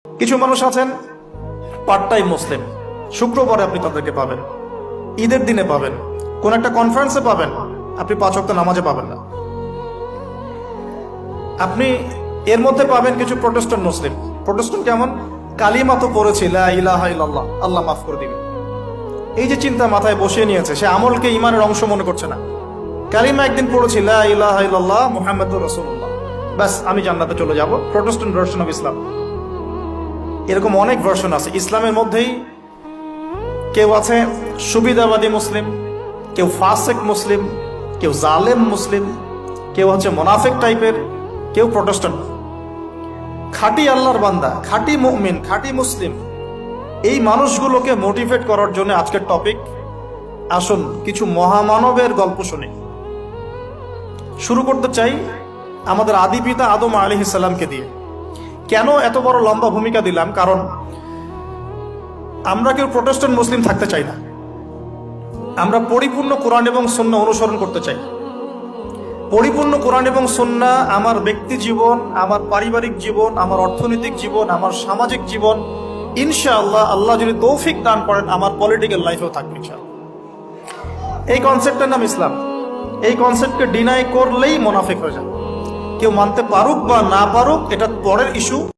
কিছু মানুষ আছেন পার্ট টাইম মুসলিম, শুক্রবারে আপনি তাদেরকে পাবেন, ঈদের দিনে পাবেন, কোন একটা কনফারেন্সে পাবেন, আপনি 5 ওয়াক্ত নামাজে পাবেন না। আপনি এর মধ্যে পাবেন কিছু প্রোটেস্ট্যান্ট মুসলিম। প্রোটেস্ট্যান্ট কেমন? কালিমা তো পড়েছি লা ইলাহা ইল্লাল্লাহ, আল্লাহ মাফ করে দিবে, এই যে চিন্তা মাথায় বসিয়ে নিয়েছে, সে আমলকে ইমানের অংশ মনে করছে না। কালিমা একদিন পড়েছি লা ইলাহা ইল্লাল্লাহ মুহাম্মাদুর রাসূলুল্লাহ, ব্যাস আমি জান্নাতে চলে যাব। Protestant version of Islam. এরকম অনেক ভার্সন আছে ইসলামের মধ্যেই। কেউ আছে সুবিধাবাদী মুসলিম, কেউ ফাসেক মুসলিম, কেউ জালেম মুসলিম, কেউ হচ্ছে মোনাফিক টাইপের, কেউ প্রোটেস্ট্যান্ট। খাঁটি আল্লাহর বান্দা, খাঁটি মুমিন, খাঁটি মুসলিম, এই মানুষগুলোকে মোটিভেট করার জন্য আজকের টপিক। আসুন কিছু মহামানবের গল্প শুনি। শুরু করতে চাই আমাদের আদি পিতা আদম আলাইহিস সালামকে দিয়ে। কেন এত বড় লম্বা ভূমিকা দিলাম? কারণ আমরা কেউ প্রোটেস্ট্যান্ট মুসলিম থাকতে চাই না। আমরা পরিপূর্ণ কোরআন এবং সুন্নাহ অনুসরণ করতে চাই। পরিপূর্ণ কোরআন এবং সুন্নাহ আমার ব্যক্তি জীবন, আমার পারিবারিক জীবন, আমার অর্থনৈতিক জীবন, আমার সামাজিক জীবন, ইনশাআল্লাহ আল্লাহ যদি তৌফিক দান করেন আমার পলিটিক্যাল লাইফেও থাকবে ইনশাআল্লাহ। এই কনসেপ্টের নাম ইসলাম। এই কনসেপ্টকে ডিনাই করলেই মুনাফিক হয়ে যায়। কেউ মানতে পারুক বা না পারুক এটা পরের ইস্যু।